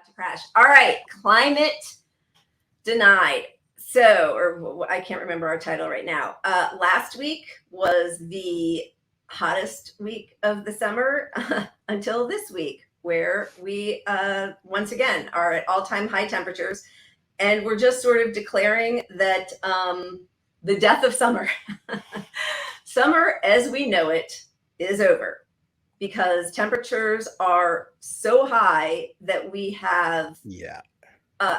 About to crash. All right, climate denied. So, or I can't remember our title right now. Last week was the hottest week of the summer until this week, where we once again are at all-time high temperatures, and we're just sort of declaring that the death of summer, summer as we know it, is over because temperatures are so high that we have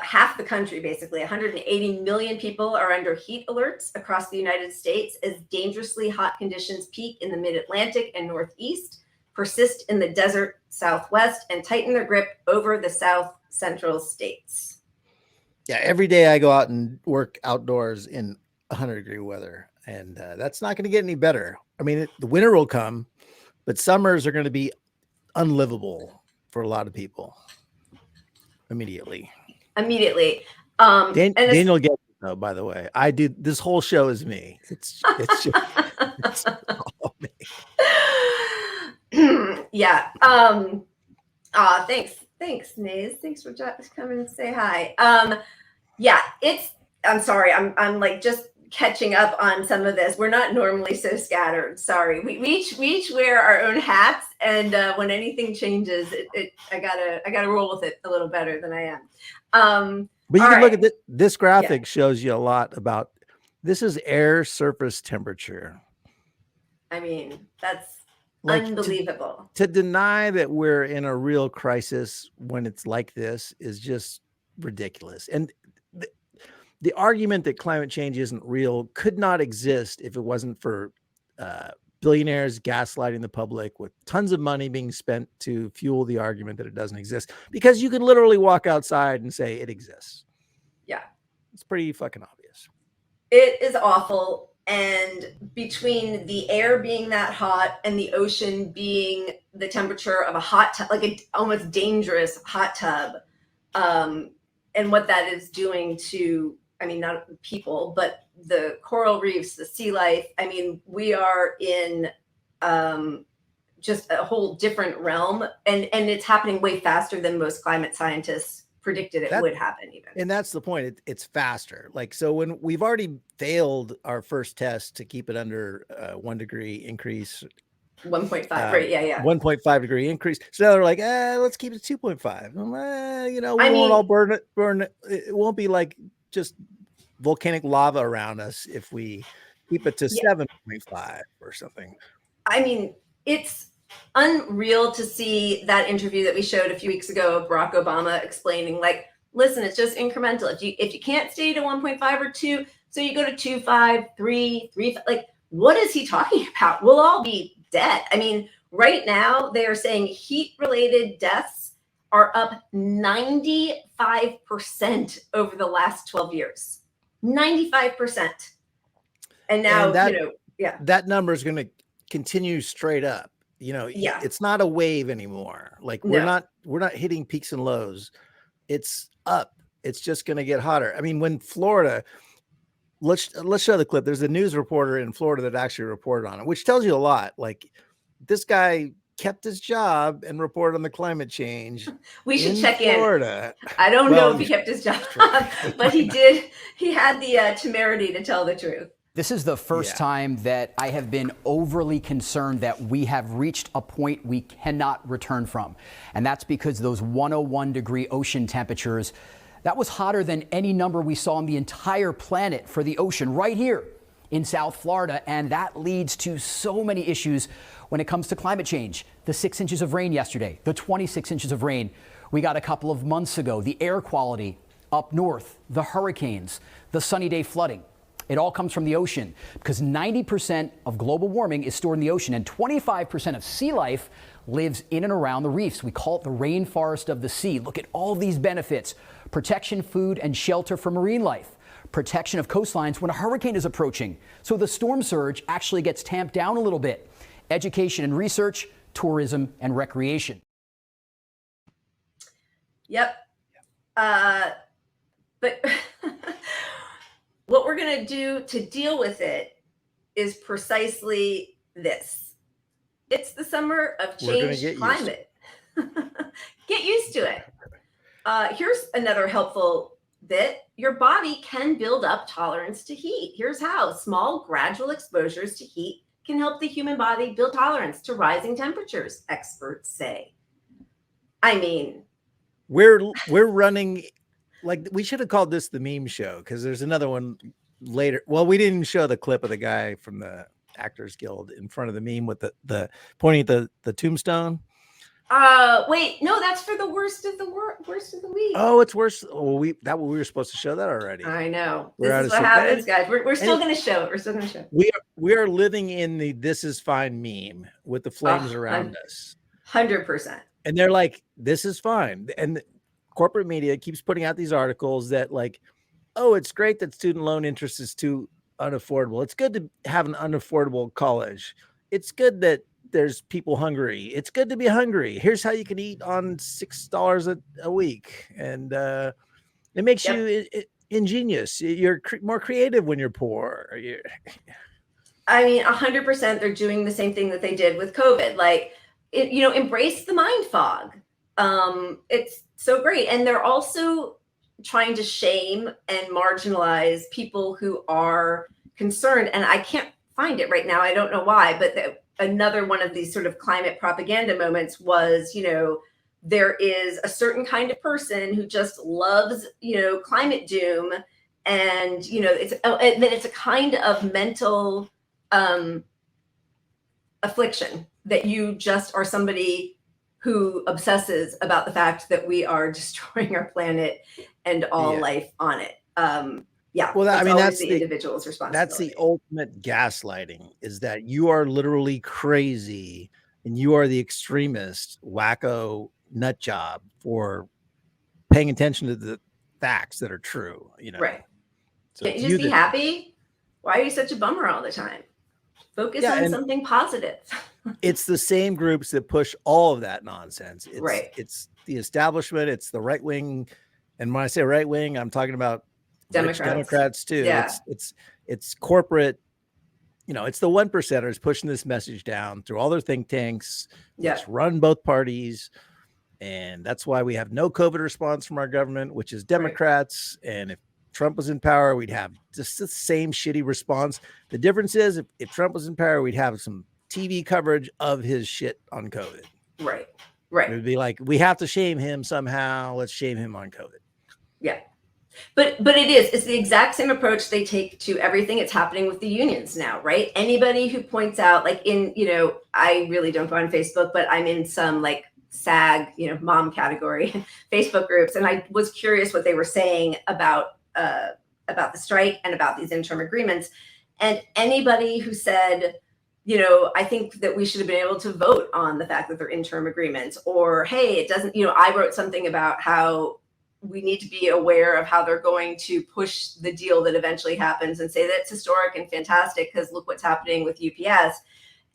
half the country, basically 180 million people, are under heat alerts across the United States as dangerously hot conditions peak in the mid-Atlantic and Northeast, persist in the desert Southwest, and tighten their grip over the South Central states. Yeah, every day I go out and work outdoors in 100-degree weather, and that's not going to get any better. I mean, the winter will come, but summers are going to be unlivable for a lot of people immediately. Daniel gets it, though, by the way. I do. This whole show is me. It's just it's all me. Yeah. Thanks, Nays. Thanks for coming to say hi. Yeah, I'm sorry. I'm like just catching up on some of this. We're not normally so scattered. Sorry. We each wear our own hats, and when anything changes, I gotta roll with it a little better than I am. But you can look at this graphic. Shows you a lot about this is air surface temperature. I mean, that's like unbelievable. To deny that we're in a real crisis when it's like this is just ridiculous. And the argument that climate change isn't real could not exist if it wasn't for billionaires gaslighting the public with tons of money being spent to fuel the argument that it doesn't exist, because you can literally walk outside and say it exists. Yeah. It's pretty fucking obvious. It is awful. And between the air being that hot and the ocean being the temperature of a hot tub, like an almost dangerous hot tub, and what that is doing to, I mean, not people, but the coral reefs, the sea life. I mean, we are in just a whole different realm, and it's happening way faster than most climate scientists predicted it would happen even. And that's the point. It's faster. Like, so when we've already failed our first test to keep it under 1 degree increase, 1.5, right? Yeah. 1.5 degree increase. So now they're like, let's keep it 2.5. We won't all burn it. It won't be like just volcanic lava around us if we keep it to 7.5 or something. I mean, it's unreal to see that interview that we showed a few weeks ago of Barack Obama explaining, like, listen, it's just incremental. If you can't stay to 1.5 or 2, so you go to 2.5, 3, like, what is he talking about? We'll all be dead. I mean, right now they are saying heat-related deaths are up 95% over the last 12 years. 95%. And now, that number is going to continue straight up. It's not a wave anymore. Like we're not hitting peaks and lows. It's up. It's just going to get hotter. I mean, when Florida, let's show the clip. There's a news reporter in Florida that actually reported on it, which tells you a lot. Like this guy kept his job and reported on the climate change. We should check Florida. In. I don't know if he kept his job, but he did. He had the temerity to tell the truth. This is the first time that I have been overly concerned that we have reached a point we cannot return from. And that's because those 101-degree ocean temperatures, that was hotter than any number we saw on the entire planet for the ocean right here in South Florida. And that leads to so many issues when it comes to climate change. The 6 inches of rain yesterday, the 26 inches of rain we got a couple of months ago, the air quality up north, the hurricanes, the sunny day flooding. It all comes from the ocean because 90% of global warming is stored in the ocean, and 25% of sea life lives in and around the reefs. We call it the rainforest of the sea. Look at all these benefits: protection, food, and shelter for marine life, protection of coastlines when a hurricane is approaching, so the storm surge actually gets tamped down a little bit, education and research, tourism and recreation. Yep. But what we're going to do to deal with it is precisely this. It's the summer of change climate. Get used to it. Here's another helpful bit. Your body can build up tolerance to heat. Here's how. Small, gradual exposures to heat can help the human body build tolerance to rising temperatures, experts say. I mean, we're running, like, we should have called this the meme show, because there's another one later. Well, we didn't show the clip of the guy from the Actors Guild in front of the meme with the pointing at the tombstone. Wait, no, that's for the worst of the week. Oh, it's worse. Oh, we were supposed to show that already. I know. This is what happens, guys. We're still going to show it. We're still going to show it. We are living in the "this is fine" meme with the flames around us. 100%. And they're like, "This is fine." And the corporate media keeps putting out these articles that, like, oh, it's great that student loan interest is too unaffordable. It's good to have an unaffordable college. It's good that there's people hungry. It's good to be hungry. Here's how you can eat on $6 a week. And it makes you ingenious. You're more creative when you're poor. I mean, 100%, they're doing the same thing that they did with COVID. Like, embrace the mind fog. It's so great. And they're also trying to shame and marginalize people who are concerned. And I can't find it right now. I don't know why, but another one of these sort of climate propaganda moments was, there is a certain kind of person who just loves, climate doom. And, it's a kind of mental affliction that you just are somebody who obsesses about the fact that we are destroying our planet and all life on it. Well, that's the individual's responsibility. That's the ultimate gaslighting, is that you are literally crazy and you are the extremist, wacko nut job for paying attention to the facts that are true. Right. So can't you just be happy? Why are you such a bummer all the time? Focus on something positive. It's the same groups that push all of that nonsense. It's the establishment. It's the right wing. And when I say right wing, I'm talking about Democrats too. Yeah. It's corporate. It's the 1%ers pushing this message down through all their think tanks. Which run both parties. And that's why we have no COVID response from our government, which is Democrats. Right. And if Trump was in power, we'd have just the same shitty response. The difference is if Trump was in power, we'd have some TV coverage of his shit on COVID. Right. It would be like, we have to shame him somehow. Let's shame him on COVID. Yeah. But it's the exact same approach they take to everything. It's happening with the unions now, right? Anybody who points out, like I really don't go on Facebook, but I'm in some like SAG, mom category Facebook groups. And I was curious what they were saying about the strike and about these interim agreements. And anybody who said, I think that we should have been able to vote on the fact that they're interim agreements, or, hey, it doesn't, I wrote something about how we need to be aware of how they're going to push the deal that eventually happens and say that it's historic and fantastic because look what's happening with UPS.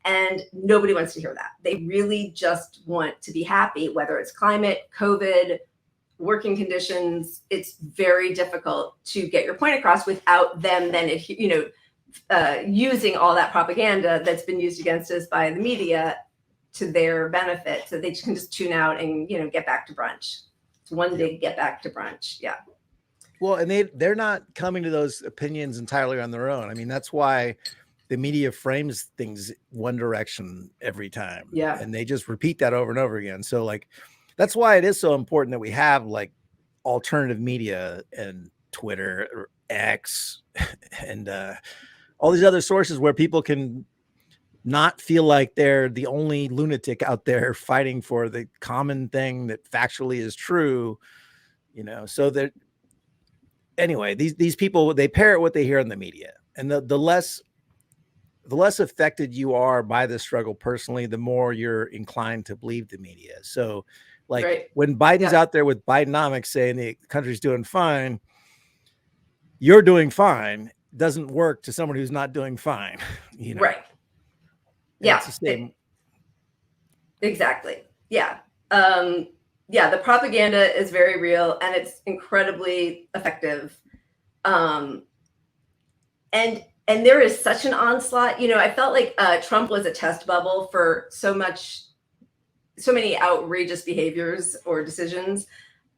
And nobody wants to hear that. They really just want to be happy, whether it's climate, COVID, working conditions. It's very difficult to get your point across without them then, using all that propaganda that's been used against us by the media to their benefit. So they can just tune out and, get back to brunch. It's one big get back to brunch. Yeah. Well, and they're not coming to those opinions entirely on their own. I mean, that's why the media frames things one direction every time. Yeah. And they just repeat that over and over again. So like, that's why it is so important that we have like alternative media and Twitter or X and all these other sources where people can not feel like they're the only lunatic out there fighting for the common thing that factually is true, so that anyway, these people, they parrot what they hear in the media, and the less affected you are by the struggle personally, the more you're inclined to believe the media. So like when Biden's out there with Bidenomics saying the country's doing fine, you're doing fine doesn't work to someone who's not doing fine, Right. Yeah. It's the same. Exactly. Yeah. The propaganda is very real and it's incredibly effective. And there is such an onslaught. I felt like Trump was a test bubble for so many outrageous behaviors or decisions.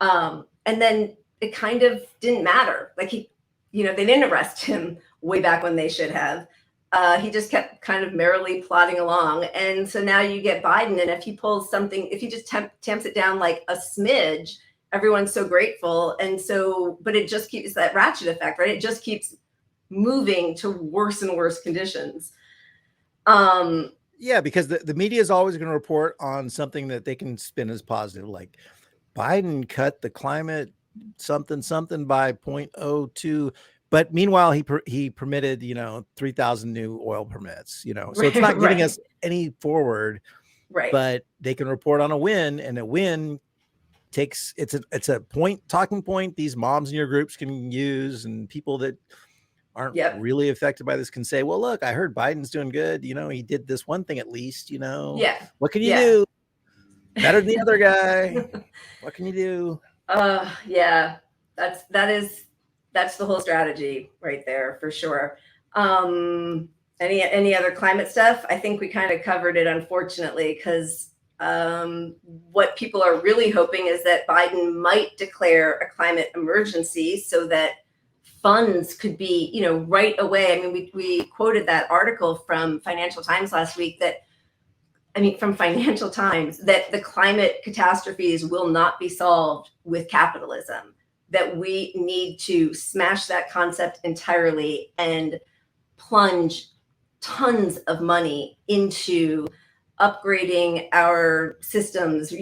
And then it kind of didn't matter. Like they didn't arrest him way back when they should have. He just kept kind of merrily plodding along. And so now you get Biden, and if he pulls something, if he just tamps it down like a smidge, everyone's so grateful. And so, but it just keeps that ratchet effect, right? It just keeps moving to worse and worse conditions. Yeah, because the media is always going to report on something that they can spin as positive, like Biden cut the climate something by 0.02. But meanwhile, he permitted 3,000 new oil permits. So it's not giving us any forward. Right. But they can report on a win, and a win takes it's a talking point these moms in your groups can use, and people that aren't really affected by this can say, well, look, I heard Biden's doing good. He did this one thing at least. Yeah. What can you do? Better than the other guy. What can you do? Yeah, that's the whole strategy right there for sure. Any other climate stuff? I think we kind of covered it, unfortunately, because what people are really hoping is that Biden might declare a climate emergency so that funds could be, right away. I mean, we quoted that article from Financial Times last week that the climate catastrophes will not be solved with capitalism, that we need to smash that concept entirely and plunge tons of money into upgrading our systems,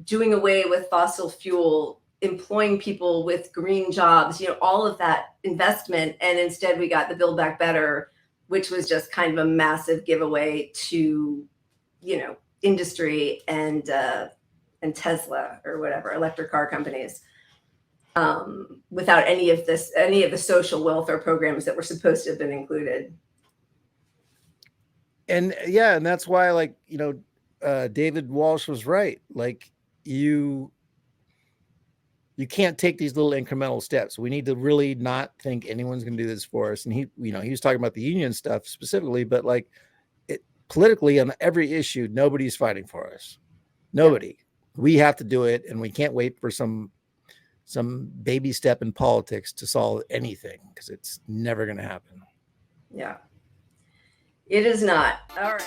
doing away with fossil fuel, employing people with green jobs, all of that investment. And instead we got the Build Back Better, which was just kind of a massive giveaway to industry and Tesla or whatever, electric car companies, without any of the social welfare programs that were supposed to have been included. And yeah, and that's why, David Walsh was right. Like you can't take these little incremental steps. We need to really not think anyone's going to do this for us. And he was talking about the union stuff specifically, but politically on every issue, nobody's fighting for us. Nobody. Yeah. We have to do it, and we can't wait for some baby step in politics to solve anything, because it's never going to happen. Yeah, it is not. All right.